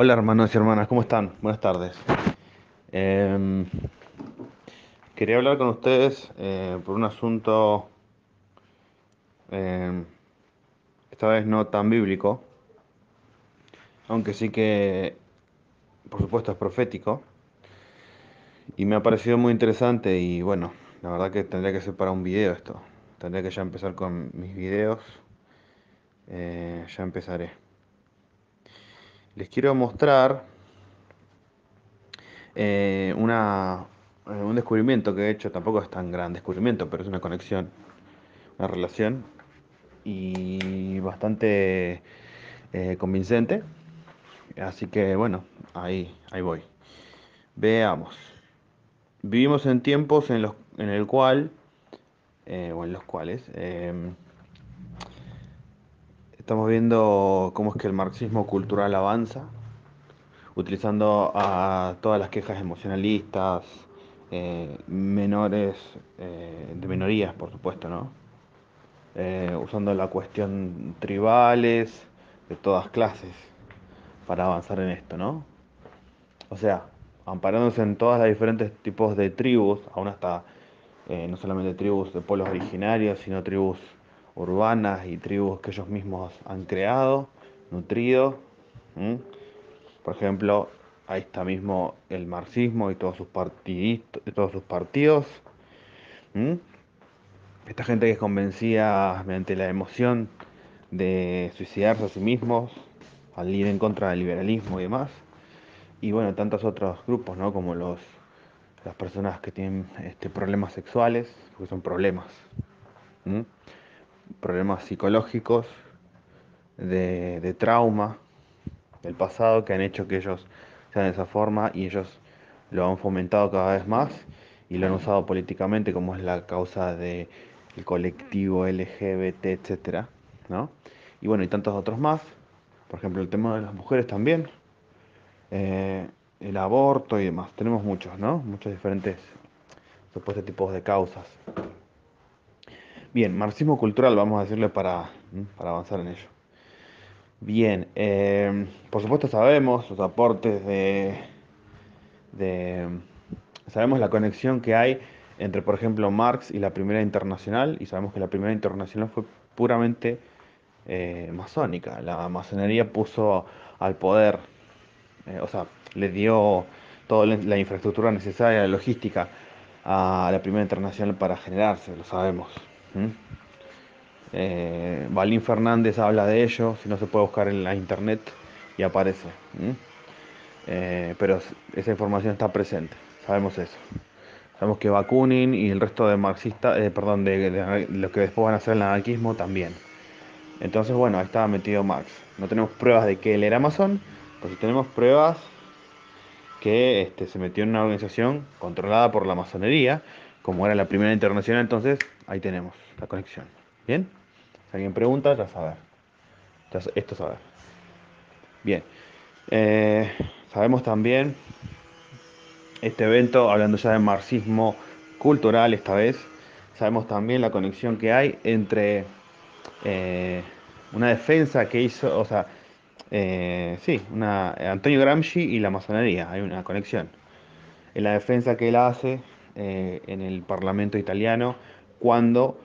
Hola hermanos y hermanas, ¿cómo están? Buenas tardes. Em, Quería hablar con ustedes por un asunto, em, esta vez no tan bíblico, aunque sí que, por supuesto, es profético, y me ha parecido muy interesante y bueno, la verdad que tendría que ser para un video esto. Tendría que ya empezar con mis videos. Ya empezaré. Les quiero mostrar un descubrimiento que he hecho, tampoco es tan gran descubrimiento, pero es una conexión, una relación y bastante convincente. Así que bueno, ahí voy. Veamos. Vivimos en tiempos en el cual, o en los cuales, estamos viendo cómo es que el marxismo cultural avanza, utilizando a todas las quejas emocionalistas, menores, de minorías, por supuesto, ¿no? Usando la cuestión tribales de todas clases para avanzar en esto, ¿no? O sea, amparándose en todas las diferentes tipos de tribus, aún hasta no solamente tribus de pueblos originarios, sino tribus urbanas y tribus que ellos mismos han creado, nutrido. ¿M? Por ejemplo, ahí está mismo el marxismo y todos sus partidos. ¿M? Esta gente que es convencida mediante la emoción de suicidarse a sí mismos, al ir en contra del liberalismo y demás. Y bueno, tantos otros grupos, ¿no? Como las personas que tienen problemas sexuales, que son problemas, ¿m? Problemas psicológicos, de trauma del pasado que han hecho que ellos sean de esa forma y ellos lo han fomentado cada vez más y lo han usado políticamente como es la causa del colectivo LGBT, etcétera, ¿no? Y bueno, y tantos otros más. Por ejemplo, el tema de las mujeres también, eh, el aborto y demás. Tenemos muchos, ¿no? Muchos diferentes supuestos tipos de causas. Bien, marxismo cultural, vamos a decirle para avanzar en ello. Bien, por supuesto sabemos los aportes de- sabemos la conexión que hay entre, por ejemplo, Marx y la Primera Internacional, y sabemos que la Primera Internacional fue puramente masónica. La masonería puso al poder, o sea, le dio toda la infraestructura necesaria, la logística, a la Primera Internacional para generarse, lo sabemos. ¿M? Balín Fernández habla de ello, si no se puede buscar en la internet y aparece. ¿M? Pero esa información está presente, sabemos eso. Sabemos que Bakunin y el resto de marxistas, perdón, de los que después van a ser el anarquismo también. Entonces, bueno, ahí estaba metido Marx. No tenemos pruebas de que él era masón, pero sí tenemos pruebas que se metió en una organización controlada por la masonería, como era la Primera Internacional, entonces ahí tenemos la conexión. ¿Bien? Si alguien pregunta, ya saber. Esto saber. Bien. Eh, Sabemos también este evento, hablando ya de marxismo cultural esta vez, sabemos también la conexión que hay entre una defensa que hizo, o sea, sí, Antonio Gramsci y la masonería, hay una conexión. En la defensa que él hace en el Parlamento italiano cuando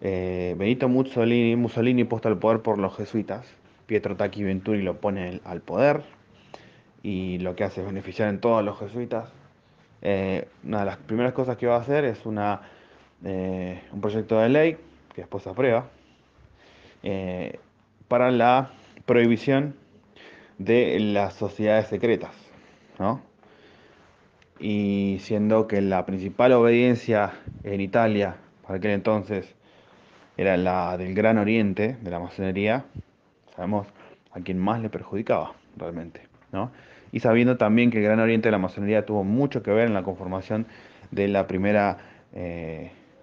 Benito Mussolini, puesto al poder por los jesuitas, Pietro Tacchi Venturi lo pone al poder y lo que hace es beneficiar en todos los jesuitas. Una de las primeras cosas que va a hacer es un proyecto de ley que después se aprueba eh, para la prohibición de las sociedades secretas, ¿no? Y siendo que la principal obediencia en Italia para aquel entonces era la del Gran Oriente, de la masonería, sabemos a quien más le perjudicaba realmente, ¿no? Y sabiendo también que el Gran Oriente de la masonería tuvo mucho que ver en la conformación de la primera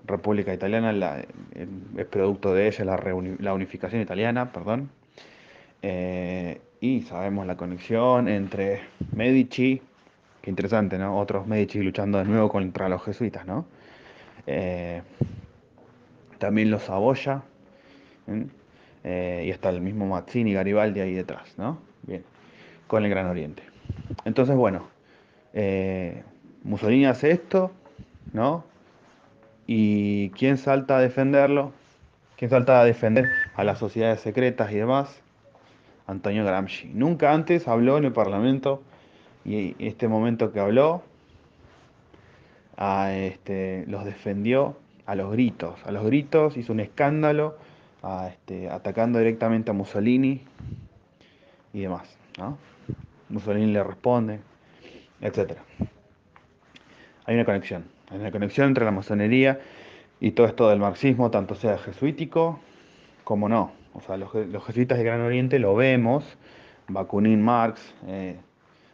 República Italiana, es producto de ella la unificación italiana, perdón. Y sabemos la conexión entre Medici, qué interesante, ¿no? Otros Medici luchando de nuevo contra los jesuitas, ¿no? Eh, También los Saboya, ¿m? Y hasta el mismo Mazzini, Garibaldi ahí detrás, ¿no? Bien. con el Gran Oriente. Entonces, bueno, eh, Mussolini hace esto, ¿no? ¿Y quién salta a defenderlo? ¿Quién salta a defender a las sociedades secretas y demás? Antonio Gramsci. Nunca antes habló en el Parlamento y este momento que habló, los defendió a los gritos, hizo un escándalo, atacando directamente a Mussolini y demás, ¿no? Mussolini le responde, etcétera. Hay una conexión entre la masonería y todo esto del marxismo, tanto sea jesuítico como no. O sea, los jesuitas de Gran Oriente lo vemos, Bakunin, Marx,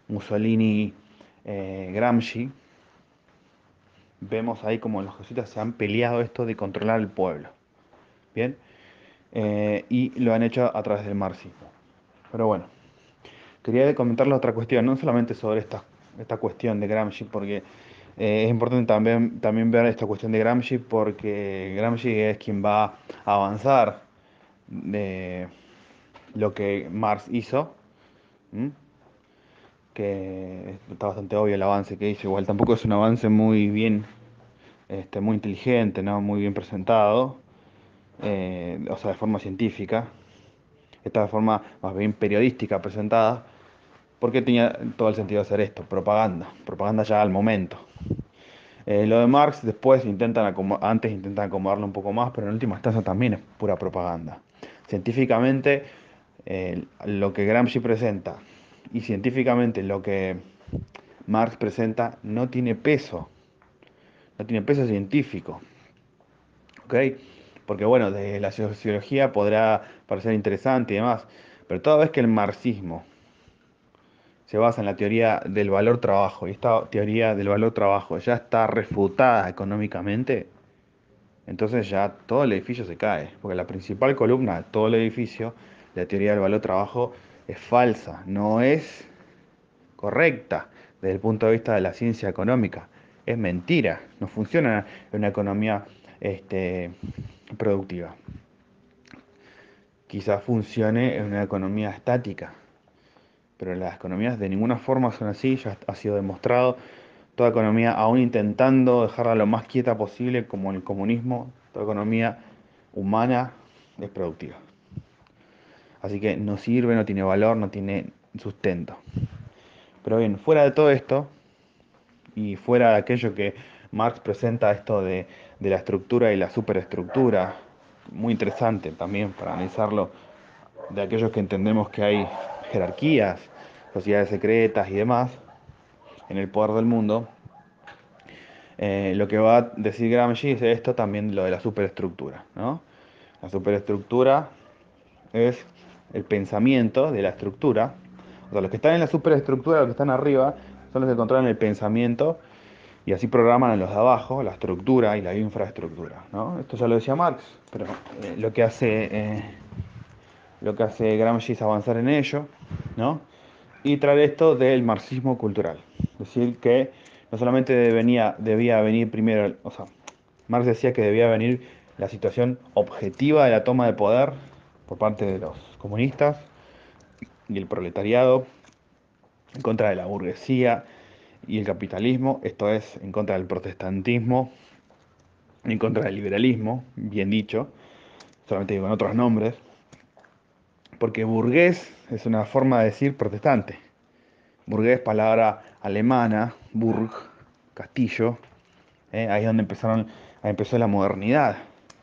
Mussolini, Gramsci, vemos ahí como los jesuitas se han peleado esto de controlar el pueblo. Bien, y lo han hecho a través del marxismo. Pero bueno, quería comentarles otra cuestión, no solamente sobre esta cuestión de Gramsci, porque es importante también ver esta cuestión de Gramsci, porque Gramsci es quien va a avanzar de lo que Marx hizo, ¿m? Que está bastante obvio el avance que hizo, igual tampoco es un avance muy bien, muy inteligente, ¿no? Muy bien presentado, o sea, de forma científica, está de forma más bien periodística presentada, porque tenía todo el sentido de hacer esto, propaganda ya al momento. Lo de Marx después antes intentan acomodarlo un poco más, pero en última instancia también es pura propaganda. Científicamente, lo que Gramsci presenta y científicamente lo que Marx presenta no tiene peso científico, ¿ok? Porque bueno, de la sociología podrá parecer interesante y demás, pero toda vez que el marxismo se basa en la teoría del valor trabajo y esta teoría del valor trabajo ya está refutada económicamente, entonces ya todo el edificio se cae, porque la principal columna de todo el edificio, la teoría del valor trabajo, es falsa, no es correcta desde el punto de vista de la ciencia económica. Es mentira, no funciona en una economía productiva. Quizás funcione en una economía estática, pero las economías de ninguna forma son así, ya ha sido demostrado. Toda economía, aún intentando dejarla lo más quieta posible, como el comunismo, toda economía humana es productiva. Así que no sirve, no tiene valor, no tiene sustento. Pero bien, fuera de todo esto, y fuera de aquello que Marx presenta, esto de la estructura y la superestructura, muy interesante también para analizarlo, de aquellos que entendemos que hay jerarquías, sociedades secretas y demás en el poder del mundo, lo que va a decir Gramsci es esto también, lo de la superestructura, ¿no? La superestructura es el pensamiento de la estructura. O sea, los que están en la superestructura, los que están arriba, son los que controlan el pensamiento y así programan a los de abajo, la estructura y la infraestructura, ¿no? Esto ya lo decía Marx, pero lo que hace Gramsci es avanzar en ello, ¿no? Y traer esto del marxismo cultural. Es decir, que no solamente debía venir primero, o sea, Marx decía que debía venir la situación objetiva de la toma de poder por parte de los comunistas y el proletariado en contra de la burguesía y el capitalismo, esto es, en contra del protestantismo, en contra del liberalismo, bien dicho, solamente con otros nombres, porque burgués es una forma de decir protestante. Burgués, palabra alemana, Burg, castillo, ahí es donde empezó la modernidad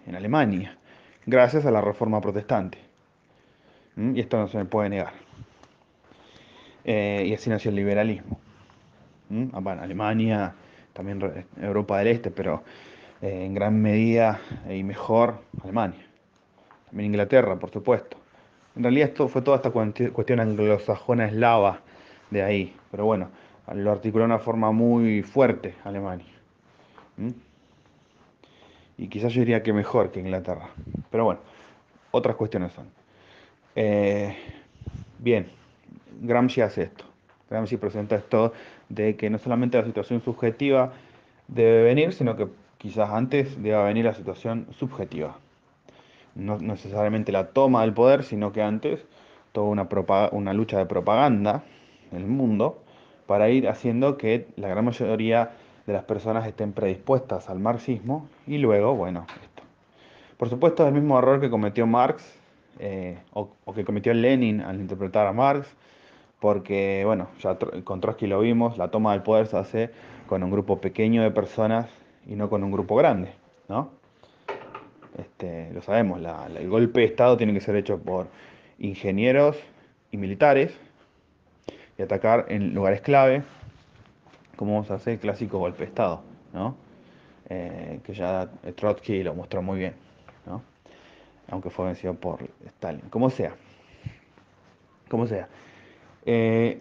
en Alemania, gracias a la reforma protestante. Y esto no se me puede negar. Y así nació el liberalismo. Bueno, Alemania, también Europa del Este, pero en gran medida y mejor Alemania. También Inglaterra, por supuesto. En realidad esto fue toda esta cuestión anglosajona eslava de ahí. Pero bueno, lo articuló de una forma muy fuerte Alemania. ¿Mm? Y quizás yo diría que mejor que Inglaterra. Pero bueno, otras cuestiones son. Eh, bien, Gramsci hace esto. Gramsci presenta esto de que no solamente la situación subjetiva debe venir, sino que quizás antes deba venir la situación subjetiva. No necesariamente la toma del poder, sino que antes toda una lucha de propaganda, en el mundo para ir haciendo que la gran mayoría de las personas estén predispuestas al marxismo y luego, bueno, esto. Por supuesto, es el mismo error que cometió Marx o que cometió Lenin al interpretar a Marx, porque, bueno, ya con Trotsky lo vimos, la toma del poder se hace con un grupo pequeño de personas y no con un grupo grande, ¿no? Lo sabemos, el golpe de Estado tiene que ser hecho por ingenieros y militares y atacar en lugares clave, como se hace el clásico golpe de Estado, ¿no? Que ya Trotsky lo mostró muy bien, ¿no? Aunque fue vencido por Stalin. Como sea, como sea. Eh,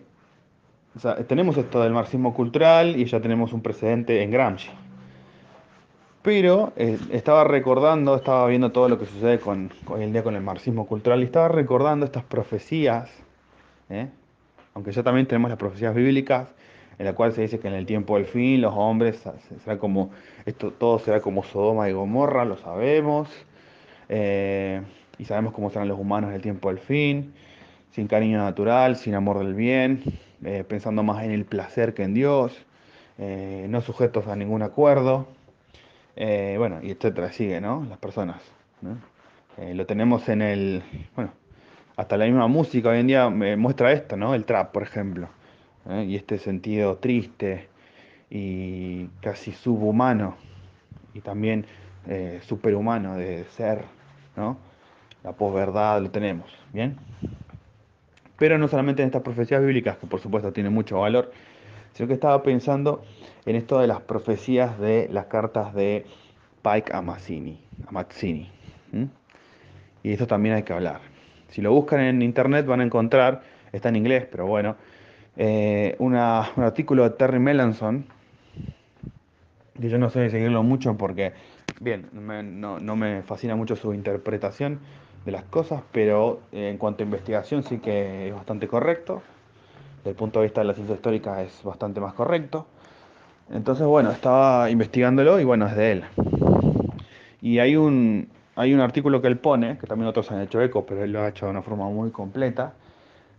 o sea, tenemos esto del marxismo cultural y ya tenemos un precedente en Gramsci. Pero estaba recordando, estaba viendo todo lo que sucede hoy en día con el marxismo cultural y estaba recordando estas profecías, ¿eh? Aunque ya también tenemos las profecías bíblicas, en la cual se dice que en el tiempo del fin los hombres será como, esto todo será como Sodoma y Gomorra, lo sabemos, eh, y sabemos cómo serán los humanos en el tiempo del fin, sin cariño natural, sin amor del bien, pensando más en el placer que en Dios, no sujetos a ningún acuerdo, bueno, y etcétera, sigue, ¿no? Las personas, ¿no? Lo tenemos en bueno, hasta la misma música hoy en día me muestra esto, ¿no? El trap, por ejemplo, y este sentido triste y casi subhumano y también superhumano de ser, ¿no? La posverdad lo tenemos, ¿bien? Pero no solamente en estas profecías bíblicas, que por supuesto tienen mucho valor, sino que estaba pensando en esto de las profecías de las cartas de Pike a Mazzini. ¿Mm? Y esto también hay que hablar. Si lo buscan en internet van a encontrar, está en inglés, pero bueno, un artículo de Terry Melanson, que yo no sé de seguirlo mucho porque, bien, no me fascina mucho su interpretación de las cosas, pero en cuanto a investigación sí que es bastante correcto. Desde el punto de vista de la ciencia histórica es bastante más correcto. Entonces, bueno, estaba investigándolo y bueno, es de él. Y hay un artículo que él pone, que también otros han hecho eco, pero él lo ha hecho de una forma muy completa,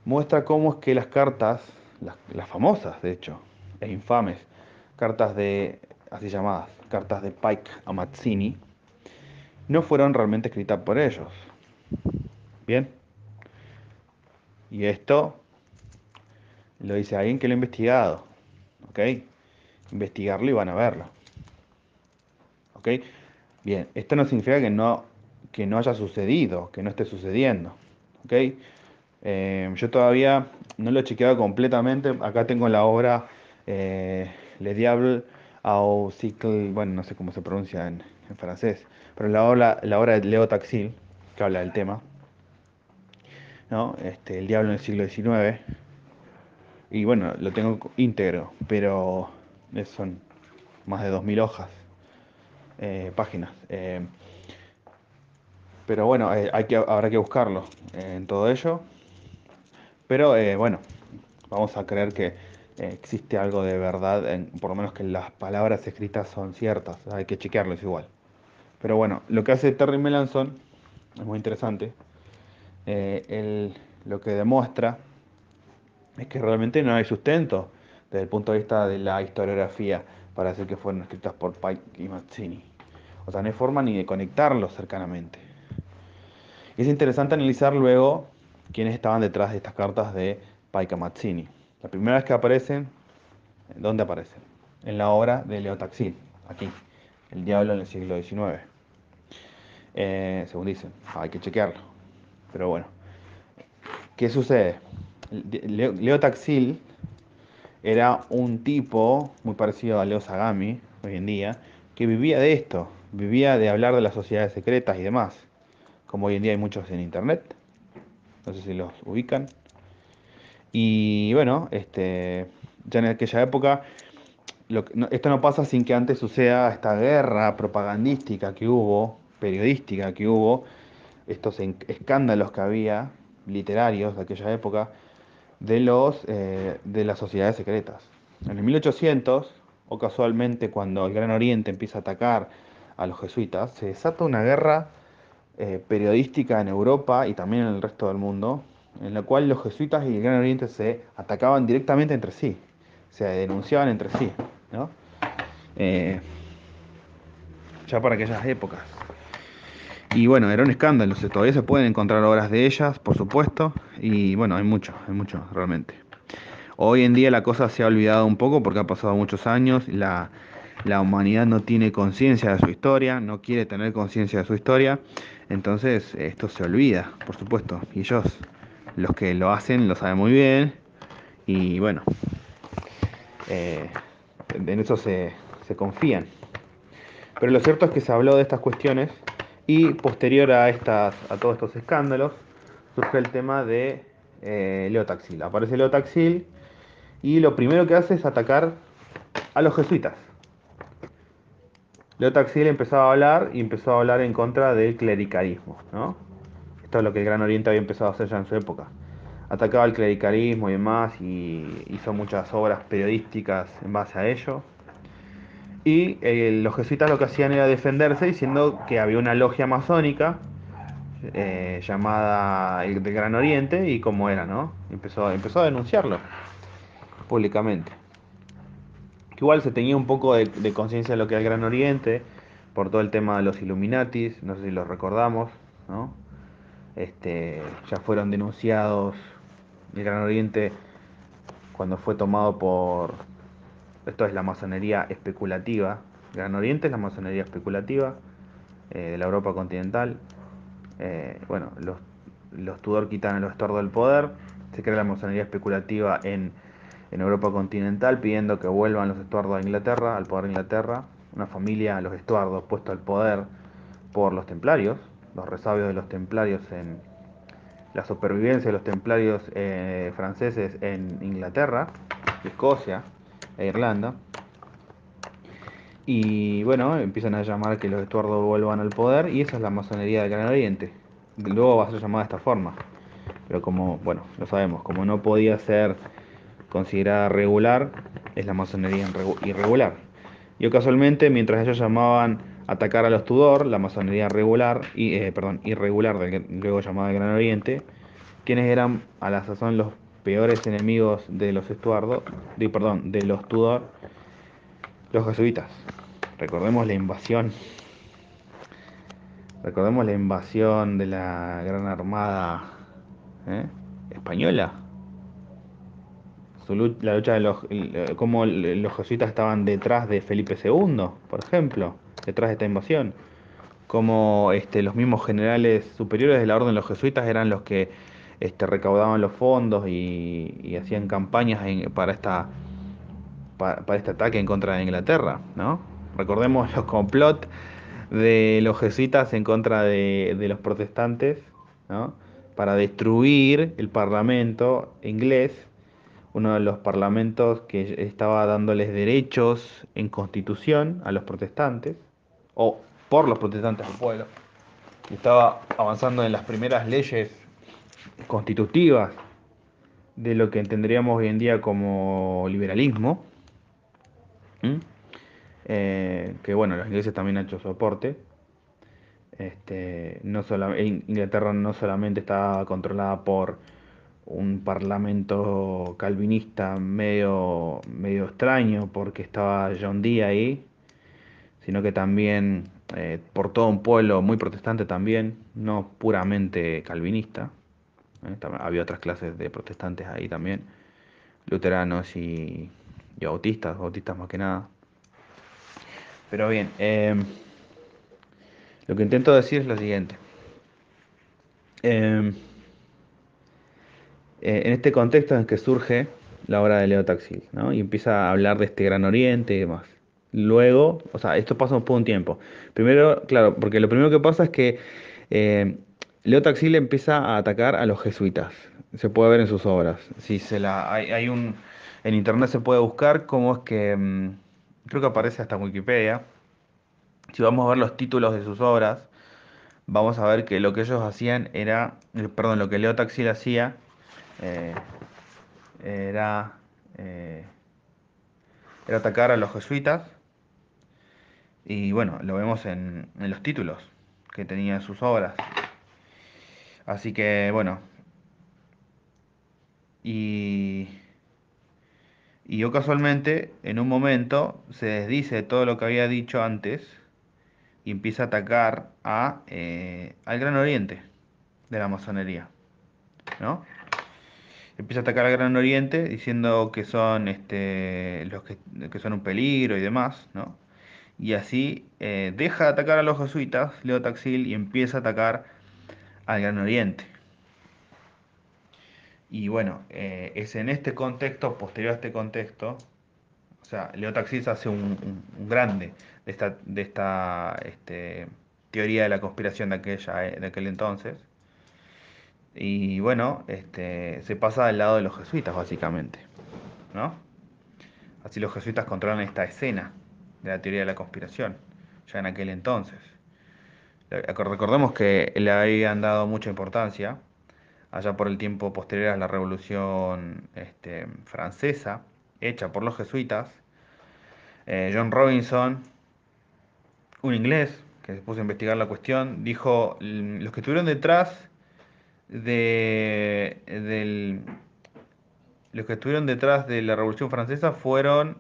muestra cómo es que las cartas, las famosas de hecho, e infames, cartas de, así llamadas, cartas de Pike a Mazzini, no fueron realmente escritas por ellos. Bien, y esto lo dice alguien que lo ha investigado, ¿ok? Investigarlo y van a verlo, ¿ok? Bien, esto no significa que no haya sucedido, que no esté sucediendo, ¿ok? Yo todavía no lo he chequeado completamente. Acá tengo la obra Le Diable au Cycle, bueno, no sé cómo se pronuncia en francés, pero la obra de Leo Taxil, que habla del tema, ¿no? El Diablo en el siglo XIX. Y bueno, lo tengo íntegro, pero son más de 2000 hojas, páginas. Pero bueno, habrá que buscarlo en todo ello. Pero bueno, vamos a creer que existe algo de verdad, por lo menos que las palabras escritas son ciertas, hay que chequearlos igual. Pero bueno, lo que hace Terry Melanson es muy interesante. Él lo que demuestra es que realmente no hay sustento desde el punto de vista de la historiografía para decir que fueron escritas por Pike y Mazzini. O sea, no hay forma ni de conectarlos cercanamente. Y es interesante analizar luego quiénes estaban detrás de estas cartas de Pike y Mazzini. La primera vez que aparecen, ¿dónde aparecen? En la obra de Leo Taxil, aquí, El Diablo en el siglo XIX. Según dicen, hay que chequearlo. Pero bueno, ¿qué sucede? Leo Taxil era un tipo muy parecido a Leo Sagami hoy en día, que vivía de esto, vivía de hablar de las sociedades secretas y demás, como hoy en día hay muchos en internet, no sé si los ubican. Y bueno, ya en aquella época, esto no pasa sin que antes suceda esta guerra propagandística que hubo, periodística que hubo, estos escándalos que había, literarios de aquella época, de las sociedades secretas. En el 1800, o casualmente cuando el Gran Oriente empieza a atacar a los jesuitas, se desata una guerra periodística en Europa y también en el resto del mundo, en la cual los jesuitas y el Gran Oriente se atacaban directamente entre sí, se denunciaban entre sí, ¿no? Eh, ya para aquellas épocas. Y bueno, era un escándalo, todavía se pueden encontrar obras de ellas, por supuesto, y bueno, hay mucho realmente. Hoy en día la cosa se ha olvidado un poco porque ha pasado muchos años, la humanidad no tiene conciencia de su historia, no quiere tener conciencia de su historia, entonces esto se olvida, por supuesto, y ellos, los que lo hacen, lo saben muy bien, y bueno, eh, en eso se confían. Pero lo cierto es que se habló de estas cuestiones y posterior a todos estos escándalos surge el tema de Leo Taxil. Aparece Leo Taxil y lo primero que hace es atacar a los jesuitas. Leo Taxil empezó a hablar y empezó a hablar en contra del clericalismo, ¿no? Esto es lo que el Gran Oriente había empezado a hacer ya en su época. Atacaba el clericalismo y demás y hizo muchas obras periodísticas en base a ello. Y los jesuitas lo que hacían era defenderse diciendo que había una logia masónica llamada el del Gran Oriente y cómo era, ¿no? Empezó a denunciarlo públicamente. Que igual se tenía un poco de conciencia de lo que era el Gran Oriente por todo el tema de los Illuminatis, no sé si los recordamos, ¿no? Ya fueron denunciados el Gran Oriente cuando fue tomado por, esto es la masonería especulativa, Gran Oriente es la masonería especulativa de la Europa continental. Bueno, los Tudor quitan a los Estuardo del poder, se crea la masonería especulativa en Europa continental, pidiendo que vuelvan los Estuardo a Inglaterra, al poder de Inglaterra, una familia, los Estuardos, puesto al poder por los templarios, los resabios de los templarios en la supervivencia de los templarios franceses en Inglaterra, Escocia e Irlanda. Y bueno, empiezan a llamar que los Estuardos vuelvan al poder y esa es la masonería del Gran Oriente. Luego va a ser llamada de esta forma. Pero como, bueno, lo sabemos, como no podía ser considerada regular, es la masonería irregular. Y casualmente, mientras ellos llamaban atacar a los Tudor, la masonería regular, perdón, irregular, luego llamada el Gran Oriente, quienes eran a la sazón los peores enemigos de los Estuardo, perdón, de los Tudor, los jesuitas. Recordemos la invasión, recordemos la invasión de la Gran Armada ¿eh? Española. La lucha de cómo los jesuitas estaban detrás de Felipe II, por ejemplo, detrás de esta invasión. Cómo los mismos generales superiores de la orden de los jesuitas eran los que recaudaban los fondos y hacían campañas para este ataque en contra de Inglaterra, ¿no? Recordemos los complot de los jesuitas en contra de los protestantes, ¿no? Para destruir el parlamento inglés, uno de los parlamentos que estaba dándoles derechos en constitución a los protestantes, o por los protestantes al pueblo, y estaba avanzando en las primeras leyes constitutivas de lo que entenderíamos hoy en día como liberalismo. ¿Mm? Que bueno, los ingleses también han hecho soporte. Inglaterra no solamente estaba controlada por un parlamento calvinista medio extraño porque estaba John Dee ahí, sino que también por todo un pueblo muy protestante también, no puramente calvinista. Había otras clases de protestantes ahí también, luteranos y bautistas más que nada. Pero bien, lo que intento decir es lo siguiente. Eh, en este contexto en que surge la obra de Leo Taxil, ¿no? Y empieza a hablar de este Gran Oriente y demás. Luego, o sea, esto pasa por un tiempo. Primero, claro, porque lo primero que pasa es que Leo Taxil empieza a atacar a los jesuitas. Se puede ver en sus obras. Si se la, hay en internet se puede buscar cómo es que, creo que aparece hasta en Wikipedia. Si vamos a ver los títulos de sus obras, vamos a ver que lo que ellos hacían era, perdón, lo que Leo Taxil hacía eh, era, eh, era atacar a los jesuitas y bueno, lo vemos en los títulos que tenía en sus obras. Así que bueno, Y, y yo casualmente, en un momento, se desdice de todo lo que había dicho antes y empieza a atacar al Gran Oriente de la masonería, ¿no? Empieza a atacar al Gran Oriente diciendo que son que son un peligro y demás, ¿no? Y así deja de atacar a los jesuitas, Leo Taxil, y empieza a atacar al Gran Oriente. Y bueno, es en este contexto, posterior a este contexto, o sea, Leo Taxil se hace un grande de esta teoría de la conspiración de aquel entonces. Y bueno, se pasa al lado de los jesuitas, básicamente, ¿no? Así los jesuitas controlan esta escena de la teoría de la conspiración, ya en aquel entonces. Recordemos que le habían dado mucha importancia, allá por el tiempo posterior a la Revolución Francesa, hecha por los jesuitas. John Robinson, un inglés que se puso a investigar la cuestión, dijo, los que estuvieron detrás del los que estuvieron detrás de la Revolución Francesa fueron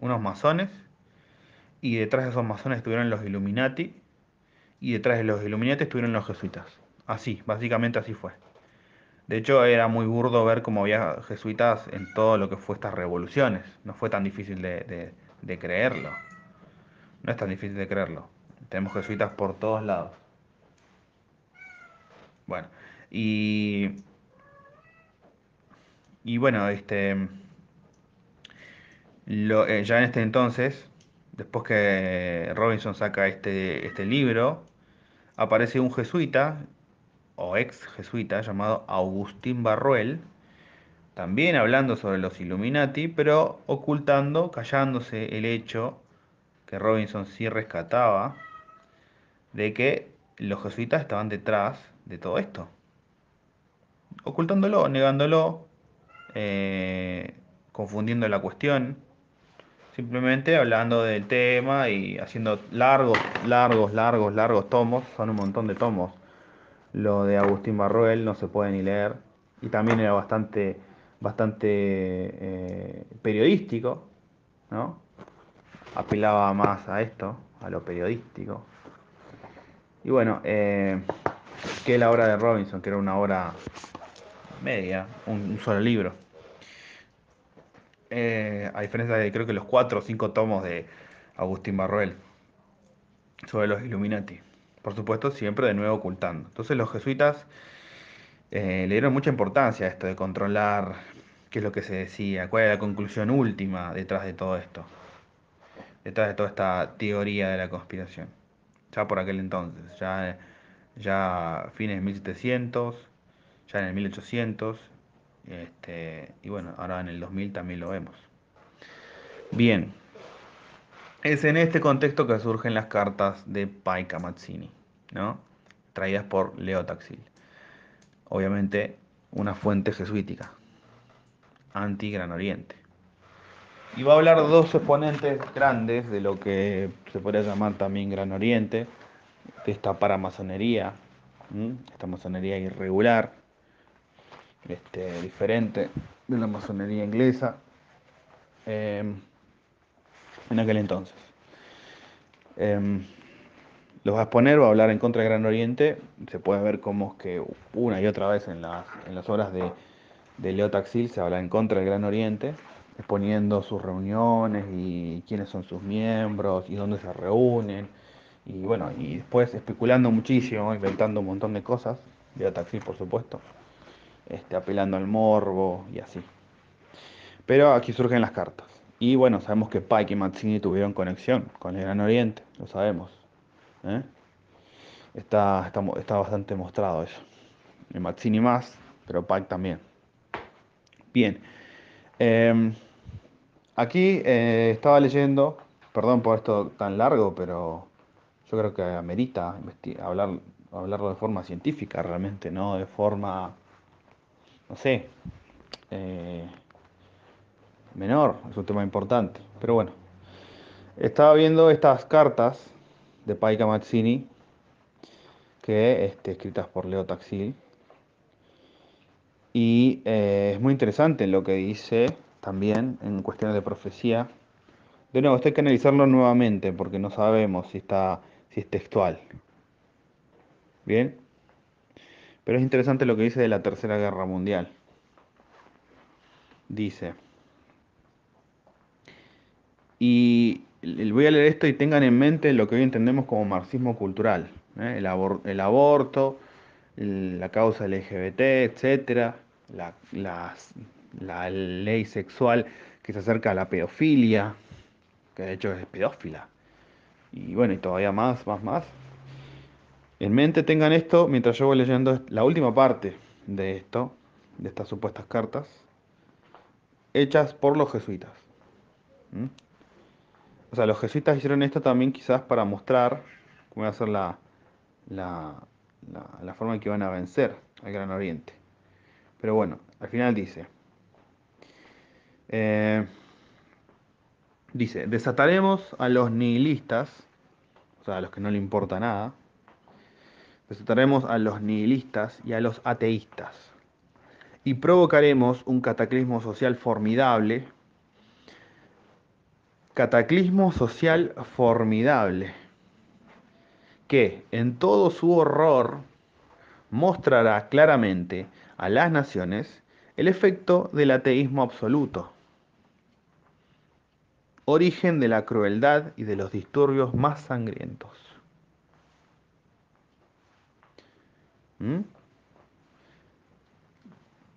unos masones, y detrás de esos masones estuvieron los Illuminati, y detrás de los Illuminati estuvieron los jesuitas. Así, básicamente así fue. De hecho, era muy burdo ver cómo había jesuitas en todo lo que fue estas revoluciones. No fue tan difícil de creerlo. No es tan difícil de creerlo. Tenemos jesuitas por todos lados. Bueno, y, y bueno, ya en este entonces, después que Robinson saca este libro, aparece un jesuita, o ex jesuita, llamado Agustín Barruel, también hablando sobre los Illuminati, pero ocultando, callándose el hecho que Robinson sí rescataba, de que los jesuitas estaban detrás de todo esto, ocultándolo, negándolo, eh, confundiendo la cuestión. Simplemente hablando del tema y haciendo largos tomos, son un montón de tomos. Lo de Agustín Barruel no se puede ni leer. Y también era bastante periodístico, ¿no? Apelaba más a esto, a lo periodístico. Y bueno, que la obra de Robinson, que era una obra media, un solo libro. A diferencia de creo que los 4 o 5 tomos de Agustín Barruel sobre los Illuminati. Por supuesto, siempre de nuevo ocultando. Entonces los jesuitas le dieron mucha importancia a esto de controlar qué es lo que se decía, cuál era la conclusión última detrás de todo esto, detrás de toda esta teoría de la conspiración. Ya por aquel entonces, ya fines de 1700, ya en el 1800, y bueno, ahora en el 2000 también lo vemos. Bien, es en este contexto que surgen las cartas de Paika Mazzini, ¿no? Traídas por Leo Taxil. Obviamente, una fuente jesuítica, anti-Gran Oriente. Y va a hablar dos exponentes grandes de lo que se podría llamar también Gran Oriente, de esta paramasonería, esta masonería irregular, diferente de la masonería inglesa eh, en aquel entonces. Eh, los va a exponer, va a hablar en contra del Gran Oriente. Se puede ver cómo es que una y otra vez en las obras de Leo Taxil se habla en contra del Gran Oriente, exponiendo sus reuniones y quiénes son sus miembros y dónde se reúnen. Y bueno, y después especulando muchísimo, inventando un montón de cosas, Leo Taxil por supuesto, apelando al morbo y así. Pero aquí surgen las cartas. Y bueno, sabemos que Pike y Mazzini tuvieron conexión con el Gran Oriente, lo sabemos. ¿Eh? Está bastante mostrado eso. El Mazzini más, pero Pike también. Bien. Em, Aquí estaba leyendo, perdón por esto tan largo, pero yo creo que amerita hablarlo de forma científica realmente, no de forma, no sé, eh, menor, es un tema importante. Pero bueno, estaba viendo estas cartas de Paika Mazzini, que escritas por Leo Taxil, Y es muy interesante lo que dice también en cuestiones de profecía. De nuevo, esto hay que analizarlo nuevamente porque no sabemos si es textual. Bien, pero es interesante lo que dice de la Tercera Guerra Mundial. Dice, y voy a leer esto y tengan en mente lo que hoy entendemos como marxismo cultural, ¿eh? El aborto, la causa LGBT, etcétera, la ley sexual que se acerca a la pedofilia, que de hecho es pedófila, y bueno, y todavía más. En mente tengan esto mientras yo voy leyendo la última parte de esto, de estas supuestas cartas, hechas por los jesuitas. ¿M? O sea, los jesuitas hicieron esto también quizás para mostrar cómo iba a ser la, la forma en que iban a vencer al Gran Oriente. Pero bueno, al final eh, dice, desataremos a los nihilistas, o sea, a los que no le importa nada, desataremos a los nihilistas y a los ateístas, y provocaremos un cataclismo social formidable, que en todo su horror mostrará claramente a las naciones el efecto del ateísmo absoluto, origen de la crueldad y de los disturbios más sangrientos. ¿Mm?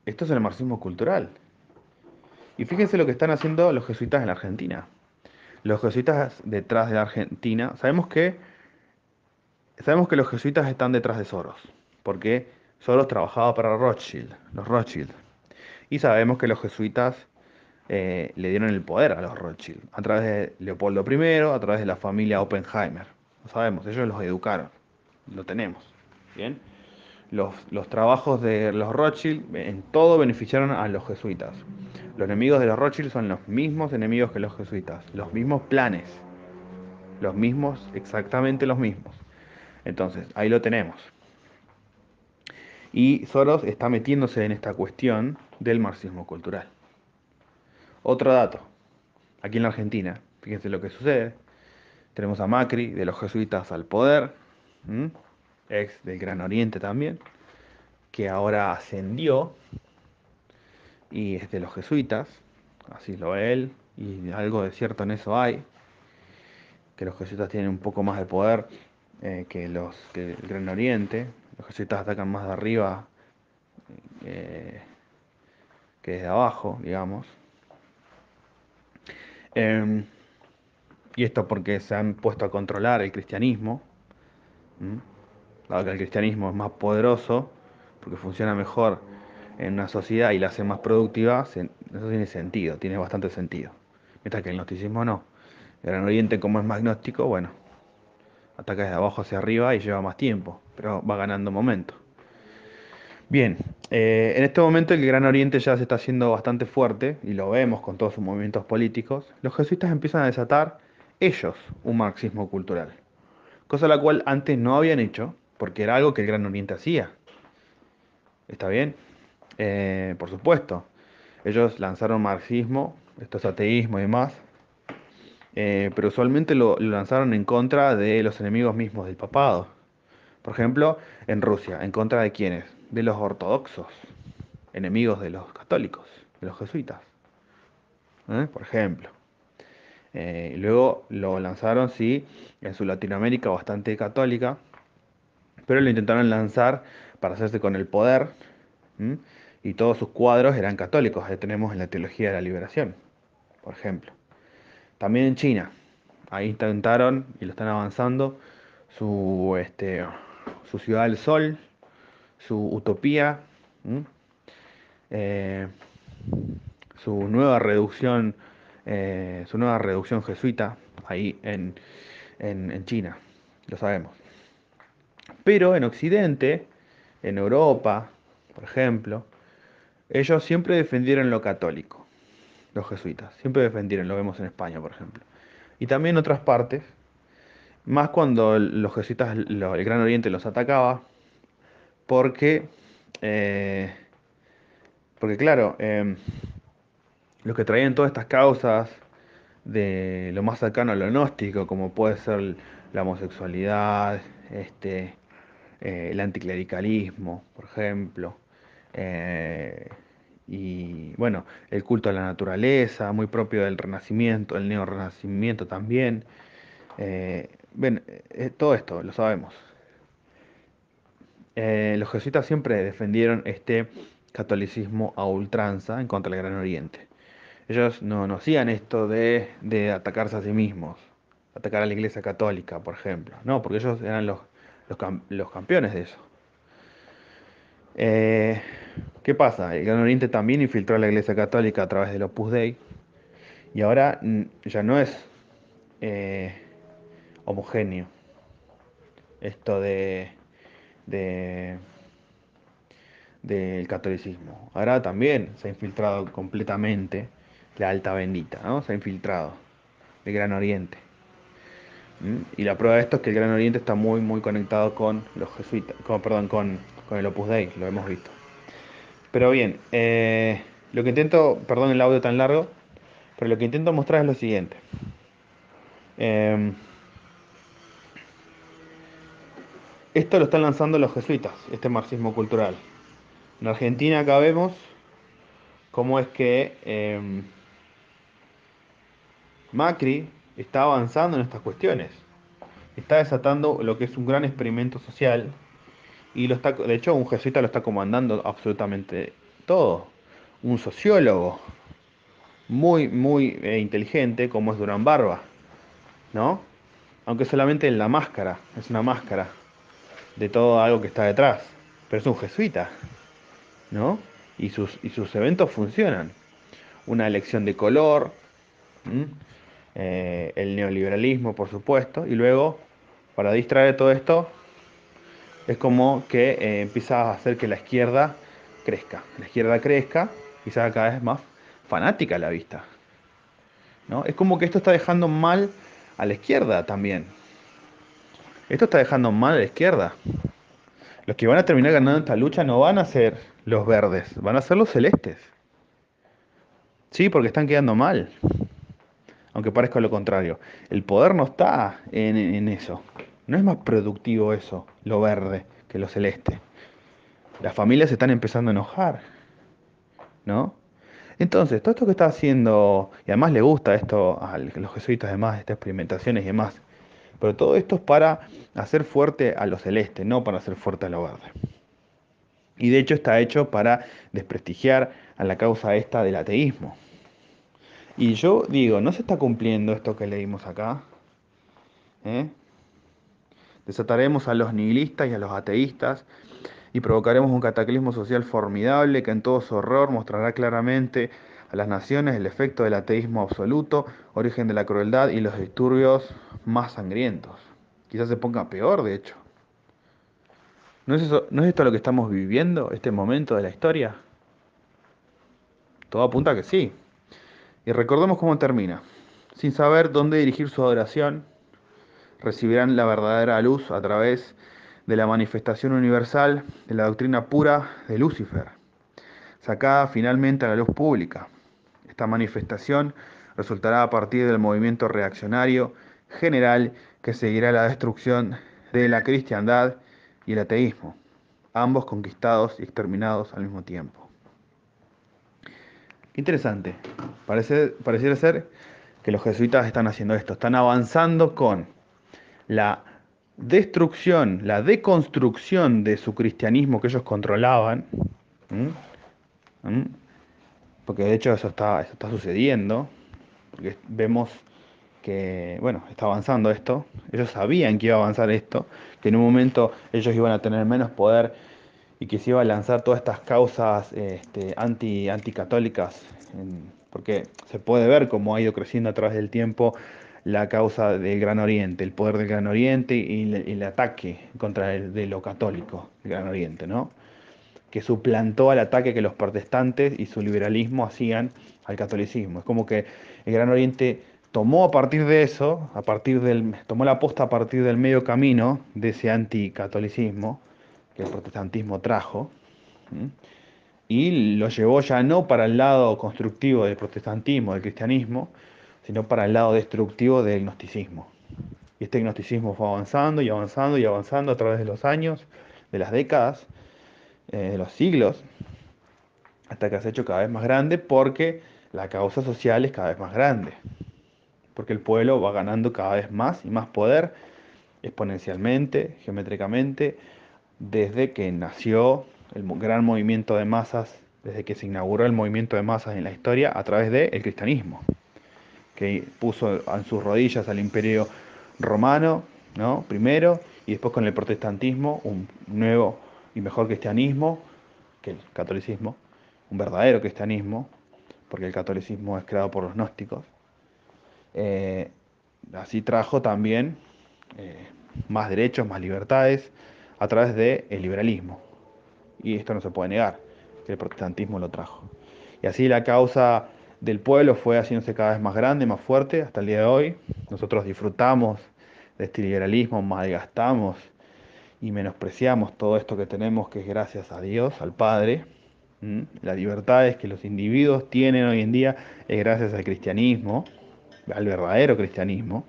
Esto es el marxismo cultural. Y fíjense lo que están haciendo los jesuitas en la Argentina. Los jesuitas detrás de la Argentina, sabemos que los jesuitas están detrás de Soros, porque Soros trabajaba para Rothschild, los Rothschild. Y sabemos que los jesuitas le dieron el poder a los Rothschild, a través de Leopoldo I, a través de la familia Oppenheimer. Lo sabemos, ellos los educaron, lo tenemos. Bien. Los trabajos de los Rothschild en todo beneficiaron a los jesuitas. Los enemigos de los Rothschild son los mismos enemigos que los jesuitas, los mismos planes, los mismos, exactamente los mismos. Entonces, ahí lo tenemos. Y Soros está metiéndose en esta cuestión del marxismo cultural. Otro dato, aquí en la Argentina, fíjense lo que sucede. Tenemos a Macri, de los jesuitas al poder, ¿m? Ex del Gran Oriente también, que ahora ascendió y es de los jesuitas, así lo ve él, y algo de cierto en eso hay, que los jesuitas tienen un poco más de poder que el Gran Oriente. Los jesuitas atacan más de arriba eh, que desde abajo, digamos. Eh, y esto porque se han puesto a controlar el cristianismo, ¿m? Dado que el cristianismo es más poderoso, porque funciona mejor en una sociedad y la hace más productiva, eso tiene sentido, tiene bastante sentido. Mientras que el gnosticismo no. El Gran Oriente, como es más gnóstico, bueno, ataca desde abajo hacia arriba y lleva más tiempo, pero va ganando momento. Bien, en este momento el Gran Oriente ya se está haciendo bastante fuerte, y lo vemos con todos sus movimientos políticos. Los jesuitas empiezan a desatar ellos un marxismo cultural, cosa la cual antes no habían hecho, porque era algo que el Gran Oriente hacía. ¿Está bien? Por supuesto. Ellos lanzaron marxismo, esto es ateísmo y demás, pero usualmente lo lanzaron en contra de los enemigos mismos del papado. Por ejemplo, en Rusia, ¿en contra de quiénes? De los ortodoxos, enemigos de los católicos, de los jesuitas, por ejemplo. Luego lo lanzaron, sí, en su Latinoamérica bastante católica, pero lo intentaron lanzar para hacerse con el poder, ¿m? Y todos sus cuadros eran católicos. Ahí tenemos en la Teología de la Liberación, por ejemplo. También en China, ahí intentaron y lo están avanzando su Ciudad del Sol, su Utopía, ¿m? Eh, su nueva reducción jesuita ahí en China, lo sabemos. Pero en Occidente, en Europa, por ejemplo, ellos siempre defendieron lo católico, los jesuitas, siempre defendieron, lo vemos en España, por ejemplo. Y también en otras partes, más cuando los jesuitas, el Gran Oriente los atacaba, porque eh, Porque claro, los que traían todas estas causas de lo más cercano a lo gnóstico, como puede ser la homosexualidad, el anticlericalismo, por ejemplo, eh, y bueno, el culto a la naturaleza, muy propio del Renacimiento, el neorrenacimiento también. Ven, todo esto lo sabemos. Los jesuitas siempre defendieron este catolicismo a ultranza en contra del Gran Oriente. Ellos no hacían esto de atacarse a sí mismos, atacar a la Iglesia Católica, por ejemplo. No, porque ellos eran los campeones de eso. Eh, ¿Qué pasa? El Gran Oriente también infiltró a la Iglesia Católica a través del Opus Dei y ahora ya no es eh, homogéneo esto de- del catolicismo. Ahora también se ha infiltrado completamente la alta bendita, ¿no? Se ha infiltrado el Gran Oriente. ¿Mm? Y la prueba de esto es que el Gran Oriente está muy conectado con los jesuitas, perdón, con el Opus Dei, lo hemos visto. Pero bien, lo que intento, perdón el audio tan largo, pero lo que intento mostrar es lo siguiente. Eh, Esto lo están lanzando los jesuitas, este marxismo cultural. En Argentina acá vemos cómo es que Macri está avanzando en estas cuestiones. Está desatando lo que es un gran experimento social y de hecho un jesuita lo está comandando absolutamente todo. Un sociólogo muy inteligente como es Durán Barba, ¿no? Aunque solamente en la máscara, es una máscara de todo algo que está detrás, pero es un jesuita, ¿no? Y sus eventos funcionan. Una elección de color, ¿m? El neoliberalismo, por supuesto, y luego, para distraer todo esto, es como que empieza a hacer que la izquierda crezca y se haga cada vez más fanática a la vista, ¿no? Es como que esto está dejando mal a la izquierda también. Esto está dejando mal a la izquierda. Los que van a terminar ganando esta lucha no van a ser los verdes, van a ser los celestes. Sí, porque están quedando mal, aunque parezca lo contrario. El poder no está en eso. No es más productivo eso, lo verde, que lo celeste. Las familias se están empezando a enojar, ¿no? Entonces, todo esto que está haciendo, y además le gusta esto a los jesuitas, además, estas experimentaciones y demás, pero todo esto es para hacer fuerte a lo celeste, no para hacer fuerte a lo verde. Y de hecho está hecho para desprestigiar a la causa esta del ateísmo. Y yo digo, ¿no se está cumpliendo esto que leímos acá? ¿Eh? Desataremos a los nihilistas y a los ateístas y provocaremos un cataclismo social formidable que en todo su horror mostrará claramente a las naciones el efecto del ateísmo absoluto, origen de la crueldad y los disturbios más sangrientos. Quizás se ponga peor, de hecho. ¿No es esto lo que estamos viviendo, este momento de la historia? Todo apunta a que sí. Y recordemos cómo termina. Sin saber dónde dirigir su adoración, recibirán la verdadera luz a través de la manifestación universal de la doctrina pura de Lucifer, sacada finalmente a la luz pública. Esta manifestación resultará a partir del movimiento reaccionario general que seguirá la destrucción de la cristiandad y el ateísmo, ambos conquistados y exterminados al mismo tiempo. Qué interesante. Pareciera ser que los jesuitas están haciendo esto, están avanzando con la destrucción, la deconstrucción de su cristianismo que ellos controlaban. ¿M? ¿M? Porque de hecho eso está sucediendo, porque vemos que, bueno, está avanzando esto, ellos sabían que iba a avanzar esto, que en un momento ellos iban a tener menos poder y que se iba a lanzar todas estas causas anticatólicas, porque se puede ver cómo ha ido creciendo a través del tiempo la causa del Gran Oriente, el poder del Gran Oriente y el ataque contra de lo católico, el Gran Oriente, ¿no? Que suplantó al ataque que los protestantes y su liberalismo hacían al catolicismo. Es como que el Gran Oriente tomó a partir de eso, tomó la posta a partir del medio camino de ese anticatolicismo que el protestantismo trajo, ¿m? y lo llevó ya no para el lado constructivo del protestantismo, del cristianismo, sino para el lado destructivo del gnosticismo. Y este gnosticismo fue avanzando y avanzando y avanzando a través de los años, de las décadas, de los siglos, hasta que se ha hecho cada vez más grande porque la causa social es cada vez más grande, porque el pueblo va ganando cada vez más y más poder exponencialmente, geométricamente, desde que nació el gran movimiento de masas, desde que se inauguró el movimiento de masas en la historia a través del cristianismo, que puso en sus rodillas al imperio romano, ¿no? Primero, y después con el protestantismo, un nuevo y mejor cristianismo que el catolicismo, un verdadero cristianismo, porque el catolicismo es creado por los gnósticos. Eh, Así trajo también eh, más derechos, más libertades a través del liberalismo. Y esto no se puede negar, que el protestantismo lo trajo. Y así la causa del pueblo fue haciéndose cada vez más grande, más fuerte, hasta el día de hoy. Nosotros disfrutamos de este liberalismo, malgastamos y menospreciamos todo esto que tenemos, que es gracias a Dios, al Padre. Las libertades que los individuos tienen hoy en día es gracias al cristianismo, al verdadero cristianismo.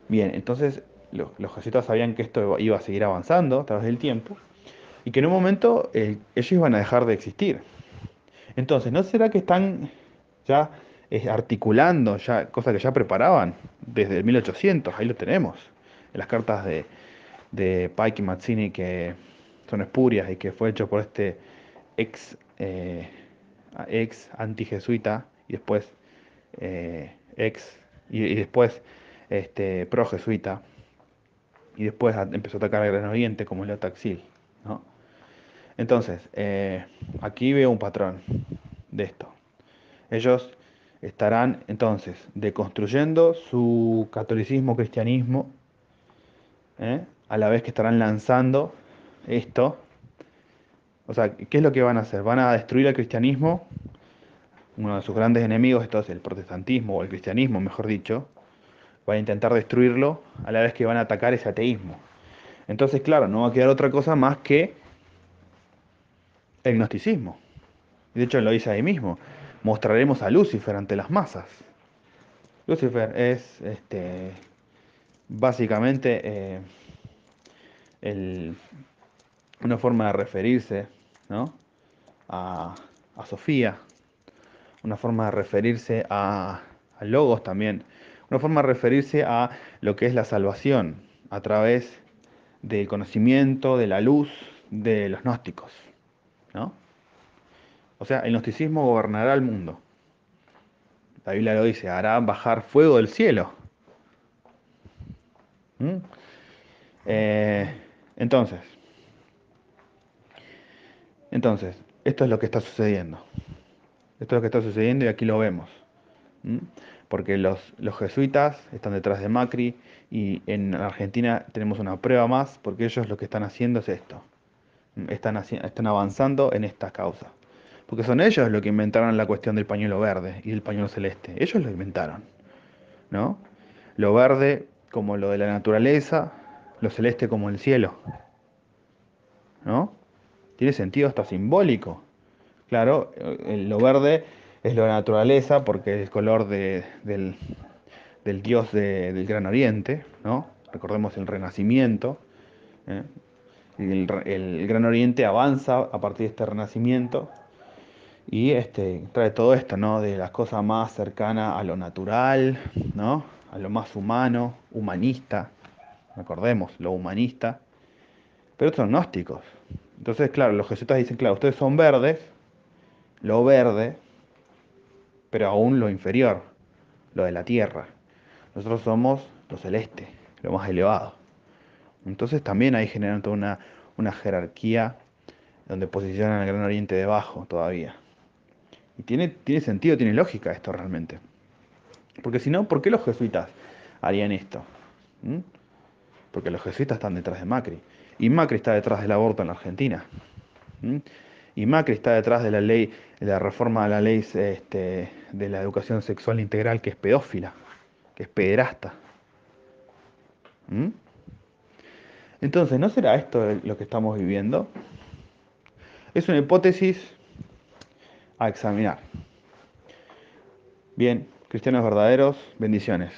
Bien, entonces los jesuitas sabían que esto iba a seguir avanzando a través del tiempo y que en un momento ellos iban a dejar de existir. Entonces, ¿no será que están ya articulando, ya, cosa que ya preparaban desde el 1800? Ahí lo tenemos, en las cartas de Pike y Mazzini, que son espurias y que fue hecho por este ex, ex antijesuita y después ex y después pro jesuita y después empezó a atacar el Gran Oriente como el Taxil, ¿no? Entonces, aquí veo un patrón de esto. Ellos estarán entonces deconstruyendo su catolicismo, cristianismo, a la vez que estarán lanzando esto. O sea, ¿qué es lo que van a hacer? Van a destruir el cristianismo, uno de sus grandes enemigos, esto es el protestantismo o el cristianismo, mejor dicho. Van a intentar destruirlo a la vez que van a atacar ese ateísmo. Entonces, claro, no va a quedar otra cosa más que el gnosticismo. De hecho, lo dice ahí mismo. Mostraremos a Lucifer ante las masas. Lucifer es básicamente el- una forma de referirse, ¿no? a, a Sofía, una forma de referirse a Logos también, una forma de referirse a lo que es la salvación a través del conocimiento, de la luz de los gnósticos, ¿no? O sea, el gnosticismo gobernará el mundo. La Biblia lo dice, hará bajar fuego del cielo. ¿Mm? Eh, entonces, entonces, esto es lo que está sucediendo. Esto es lo que está sucediendo y aquí lo vemos. ¿Mm? Porque los jesuitas están detrás de Macri y en Argentina tenemos una prueba más porque ellos lo que están haciendo es esto. Están avanzando en esta causa. Porque son ellos los que inventaron la cuestión del pañuelo verde y del pañuelo celeste. Ellos lo inventaron, ¿no? Lo verde como lo de la naturaleza, lo celeste como el cielo, ¿no? Tiene sentido hasta simbólico. Claro, lo verde es lo de la naturaleza porque es el color del dios del Gran Oriente, ¿no? Recordemos el Renacimiento. ¿eh? Y el Gran Oriente avanza a partir de este Renacimiento y trae todo esto, ¿no? De las cosas más cercanas a lo natural, ¿no? A lo más humano, humanista. Recordemos, lo humanista. Pero estos son gnósticos. Entonces, claro, los jesuitas dicen, claro, ustedes son verdes, lo verde, pero aún lo inferior, lo de la tierra. Nosotros somos lo celeste, lo más elevado. Entonces también ahí generan toda una jerarquía donde posicionan al Gran Oriente debajo todavía. Y tiene sentido, tiene lógica esto realmente. Porque si no, ¿por qué los jesuitas harían esto? ¿Mm? Porque los jesuitas están detrás de Macri. Y Macri está detrás del aborto en la Argentina. ¿Mm? Y Macri está detrás de la ley, de la reforma de la ley de la educación sexual integral, que es pedófila, que es pederasta. ¿Mm? Entonces, ¿no será esto lo que estamos viviendo? Es una hipótesis a examinar. Bien, cristianos verdaderos, bendiciones.